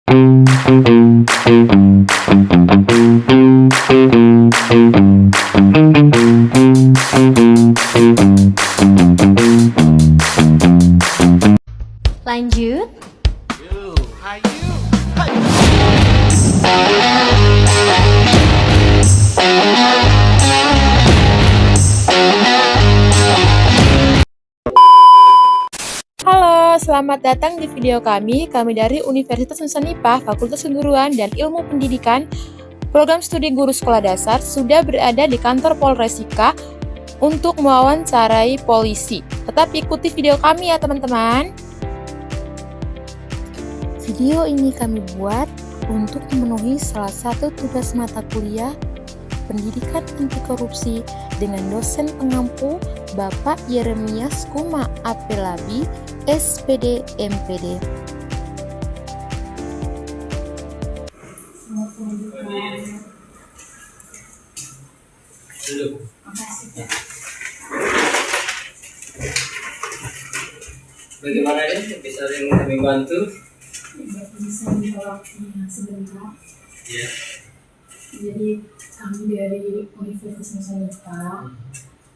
Lanjut. Halo, selamat datang di video kami. Kami dari Universitas Nusa Nipah, Fakultas Keguruan dan Ilmu Pendidikan, Program Studi Guru Sekolah Dasar sudah berada di kantor Polresika untuk mewawancarai polisi. Tetap ikuti video kami ya teman-teman. Video ini kami buat untuk memenuhi salah satu tugas mata kuliah Pendidikan Anti Korupsi dengan dosen pengampu Bapak Yeremias Kuma Apelabi, SPD MPD. Bagaimana ini bisa kami bantu? Bisa minta waktunya sebentar. Ya. Jadi kami dari Universitas Nusa Nipah,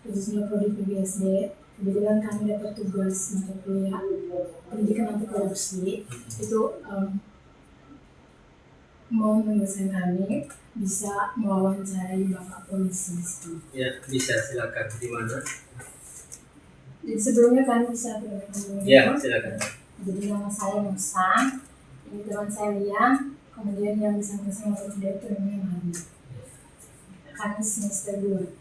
khususnya prodi PBSD, kebetulan kami dapat tugas mata kuliah pendidikan anti korupsi. Itu mau dosen kami bisa mewawancarai bapak polisi. Ya, bisa, silakan. Di mana? Jadi sebelumnya kami bisa bertemu. Ya, silakan. Jadi nama saya Musa, ini teman saya Lia, kemudian yang bersama-sama bekerja itu namanya Mari. Kami semester 2.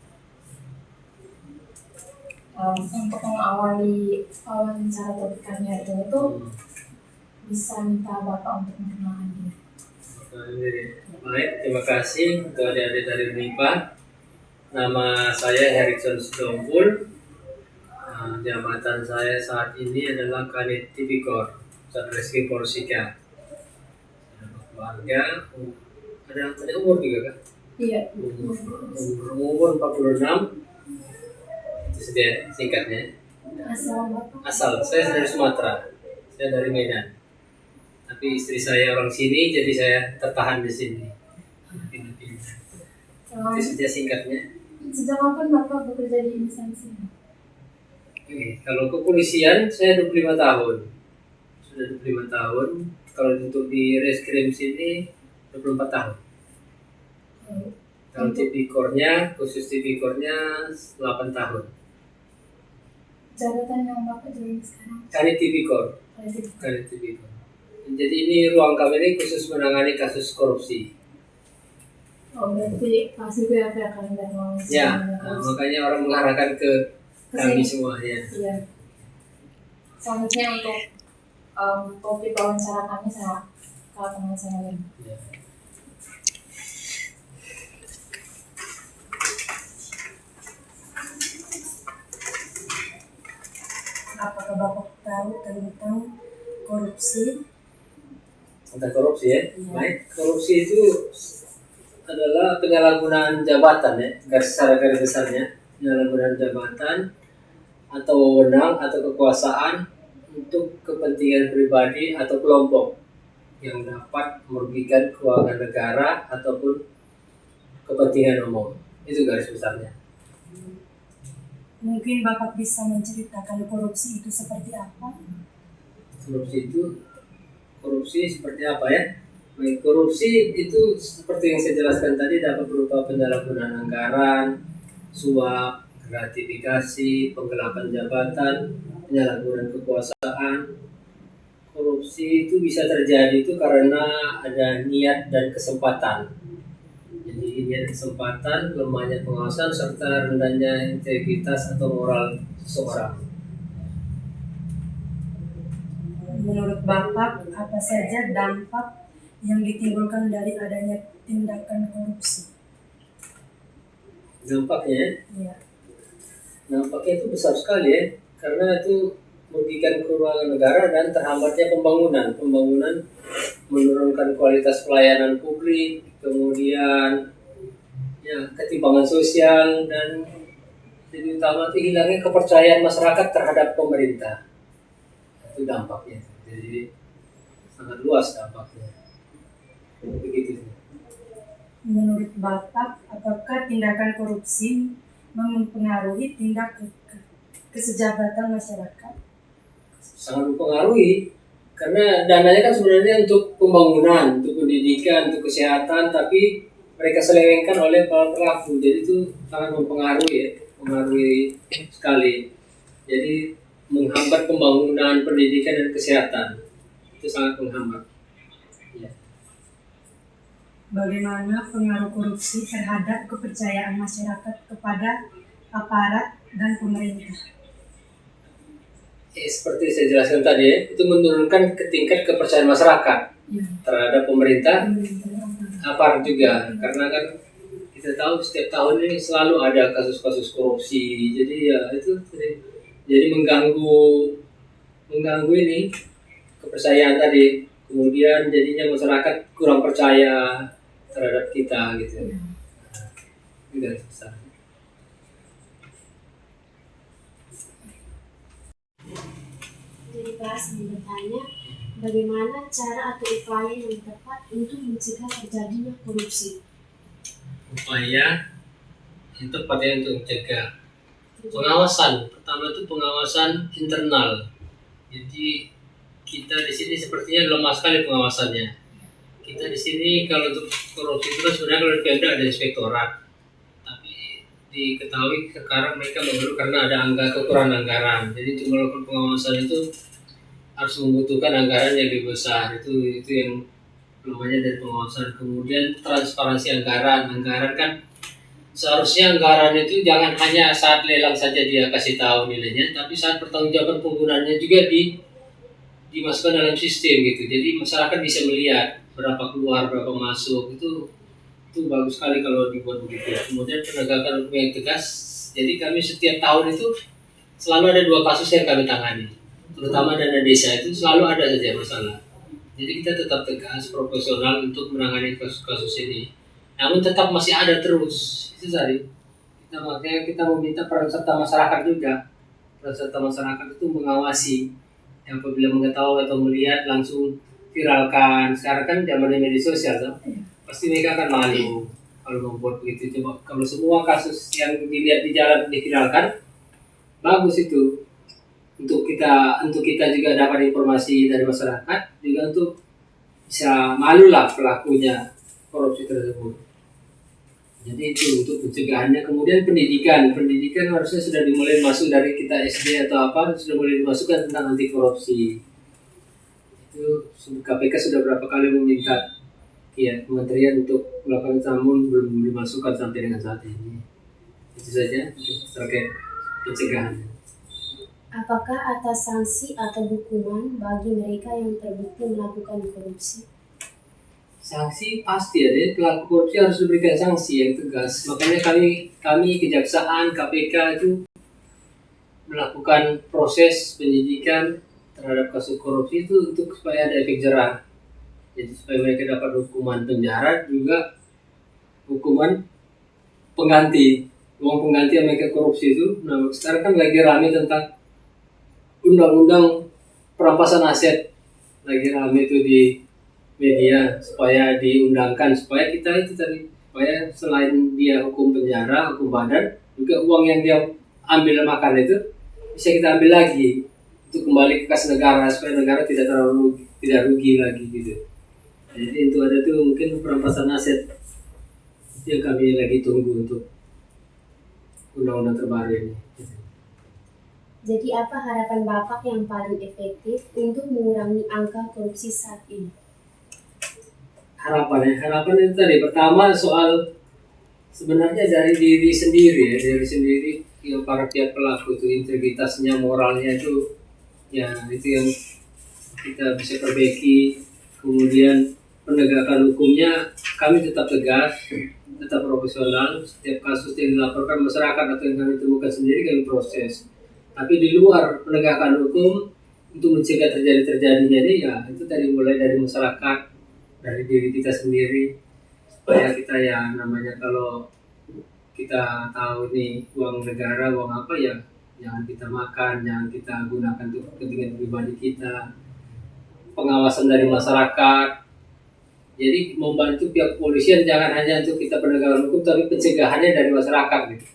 Untuk mengawali wawancara topik kami hari ini tuh bisa minta Bapak untuk memperkenalkan diri. Baik, terima kasih untuk adik-adik dari UNIPA. Nama saya Herikson Sidompul. Jabatan saya saat ini adalah Kanit Tipikor, Satreskrim Polresika. Keluarga, ada umur juga kan? Iya. Umur 46. Itu saja singkatnya. Asal saya dari Sumatera, saya dari Medan. Tapi istri saya orang sini, jadi saya tertahan di sini. Itu saja singkatnya. Sejak kapan Bapak bekerja di instansi? Kalau kepolisian saya 25 tahun. Sudah 25 tahun. Kalau untuk di reskrim sini 24 tahun. Kalau tipikornya, khusus tipikornya 8 tahun. Jabatan yang Bapak jalani sekarang? Kanit Tipikor. Jadi ini ruang kami ini khusus menangani kasus korupsi. Oh, berarti pasti PAP akan datang. Ya, makanya orang mengarahkan ke kami semua ya. Iya. Selanjutnya untuk topik wawancara kami sama teman saya lain. Ya. Apakah Bapak tahu tentang korupsi? Tentang korupsi ya. Iya. Baik, korupsi itu adalah penyalahgunaan jabatan ya, secara garis besarnya penyalahgunaan jabatan atau wewenang atau kekuasaan untuk kepentingan pribadi atau kelompok yang dapat merugikan keuangan negara ataupun kepentingan umum. Itu garis besarnya. Mungkin Bapak bisa menceritakan korupsi itu seperti apa? Korupsi seperti apa ya? Baik, korupsi itu seperti yang saya jelaskan tadi dapat berupa penyalahgunaan anggaran, suap, gratifikasi, penggelapan jabatan, penyalahgunaan kekuasaan. Korupsi itu bisa terjadi itu karena ada niat dan kesempatan. Jadi niat kesempatan, lemahnya pengawasan serta rendahnya integritas atau moral seseorang. Menurut Bapak, apa saja dampak yang ditimbulkan dari adanya tindakan korupsi? Dampaknya? Iya. Dampaknya itu besar sekali ya, karena itu merugikan keuangan negara dan terhambatnya pembangunan menurunkan kualitas pelayanan publik, kemudian ya ketimpangan sosial dan lebih utama itu hilangnya kepercayaan masyarakat terhadap pemerintah. Itu dampaknya. Jadi sangat luas dampaknya. begitu. Menurut Bapak, apakah tindakan korupsi mempengaruhi kesejahteraan masyarakat? Sangat mempengaruhi, karena dananya kan sebenarnya untuk pembangunan, untuk pendidikan, untuk kesehatan, tapi mereka selewengkan oleh para pelaku. Jadi itu sangat mempengaruhi ya, mempengaruhi sekali. Jadi menghambat pembangunan, pendidikan dan kesehatan. Itu sangat menghambat. Ya. Bagaimana pengaruh korupsi terhadap kepercayaan masyarakat kepada aparat dan pemerintah? Seperti saya jelaskan tadi ya, itu menurunkan tingkat kepercayaan masyarakat terhadap pemerintah, aparat juga, karena kan kita tahu setiap tahun ini selalu ada kasus-kasus korupsi. Jadi ya itu jadi mengganggu ini kepercayaan tadi. Kemudian jadinya masyarakat kurang percaya terhadap kita gitu. Itu besar. Jadi Pak ingin bertanya, bagaimana cara atau upaya yang tepat untuk mencegah terjadinya korupsi? Upaya yang tepat ya untuk mencegah. Pengawasan, pertama itu pengawasan internal. Jadi kita di sini sepertinya lemah sekali pengawasannya. Kita di sini kalau untuk korupsi itu sebenarnya kalau di Pemda ada inspektorat, tapi diketahui sekarang mereka mengeluh karena ada kekurangan anggaran. Jadi untuk melakukan pengawasan itu harus membutuhkan anggaran yang lebih besar. Itu yang namanya dari pengawasan. Kemudian transparansi anggaran kan seharusnya anggaran itu jangan hanya saat lelang saja dia kasih tahu nilainya, tapi saat pertanggungjawaban penggunaannya juga dimasukkan dalam sistem gitu. Jadi masyarakat bisa melihat berapa keluar, berapa masuk. Itu bagus sekali kalau dibuat begitu. Kemudian penegakan hukum yang tegas. Jadi kami setiap tahun itu selalu ada 2 kasus yang kami tangani. Terutama dana desa itu selalu ada saja masalah. Jadi kita tetap tegas, profesional untuk menangani kasus-kasus ini. Namun tetap masih ada terus. Itu tadi. Makanya kita meminta peran serta masyarakat juga. Peran serta masyarakat itu mengawasi. Yang apabila mengetahui atau melihat langsung viralkan. Sekarang kan zamannya media sosial, so? Pasti mereka akan malu kalau membuat begitu. Coba kalau semua kasus yang dilihat di jalan diviralkan, bagus itu. Untuk kita juga dapat informasi dari masyarakat, juga untuk bisa malulah pelakunya korupsi tersebut. Jadi itu untuk pencegahannya. Kemudian pendidikan harusnya sudah dimulai masuk dari kita SD atau apa, sudah mulai dimasukkan tentang anti korupsi. Itu KPK sudah berapa kali meminta kementerian untuk melakukan, namun belum dimasukkan sampai dengan saat ini. Itu saja terkait pencegahan. Apakah atas sanksi atau hukuman bagi mereka yang terbukti melakukan korupsi? Sanksi pasti ada, pelaku korupsi harus diberikan sanksi yang tegas. Makanya kami Kejaksaan, KPK itu melakukan proses penyidikan terhadap kasus korupsi itu untuk supaya ada efek jerah. Jadi supaya mereka dapat hukuman penjara, juga hukuman pengganti, uang pengganti yang mereka korupsi itu. Nah sekarang kan lagi rame tentang undang-undang perampasan aset, lagi rame itu di media, supaya diundangkan, supaya kita itu tadi, supaya selain dia hukum penjara, hukum badan, juga uang yang dia ambil makan itu bisa kita ambil lagi untuk kembali ke kas negara, supaya negara tidak rugi lagi gitu. Jadi itu ada tuh mungkin perampasan aset yang kami lagi tunggu untuk undang-undang terbaru ini. Jadi apa harapan Bapak yang paling efektif untuk mengurangi angka korupsi saat ini? Harapan itu tadi, pertama soal sebenarnya dari diri sendiri ya, para pihak pelaku itu integritasnya, moralnya itu ya itu yang kita bisa perbaiki. Kemudian penegakan hukumnya kami tetap tegas, tetap profesional. Setiap kasus yang dilaporkan masyarakat atau yang kami temukan sendiri kami proses. Tapi di luar penegakan hukum untuk mencegah terjadinya ini ya itu tadi, mulai dari masyarakat, dari diri kita sendiri, supaya kita ya namanya kalau kita tahu ini uang negara, uang apa ya jangan kita makan, jangan kita gunakan untuk kepentingan pribadi kita. Pengawasan dari masyarakat, Jadi membantu pihak kepolisian jangan hanya untuk kita penegakan hukum, tapi pencegahannya dari masyarakat gitu.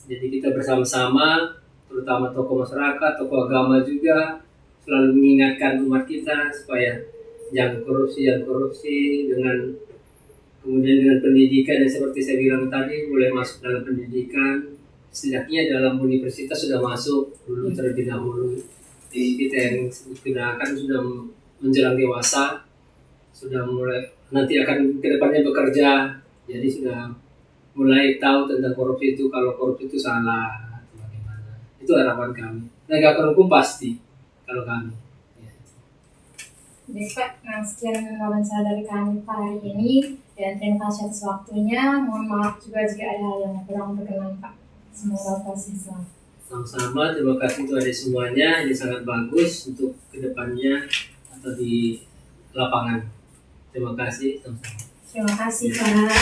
Jadi kita bersama-sama, terutama tokoh masyarakat, tokoh agama juga, selalu mengingatkan umat kita supaya jangan korupsi dengan kemudian dengan pendidikan yang seperti saya bilang tadi, mulai masuk dalam pendidikan, setidaknya dalam universitas sudah masuk dulu terlebih dahulu. Jadi kita yang gunakan sudah menjelang dewasa, sudah mulai nanti akan kedepannya bekerja, jadi sudah mulai tahu tentang korupsi itu, kalau korupsi itu salah atau bagaimana. Itu harapan kami. Penegakan hukum pasti kalau kami. Jadi Pak, nah sekian wawancara dari kami Pak hari ini, dan terima kasih atas waktunya. Mohon maaf juga jika ada hal yang kurang berkenan Pak. Semoga proses selamat. Sama-sama, terima kasih untuk adik semuanya. Ini sangat bagus untuk kedepannya atau di lapangan. Terima kasih. Sama-sama. Terima kasih Pak.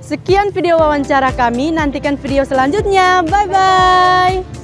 Sekian video wawancara kami, nantikan video selanjutnya. Bye-bye.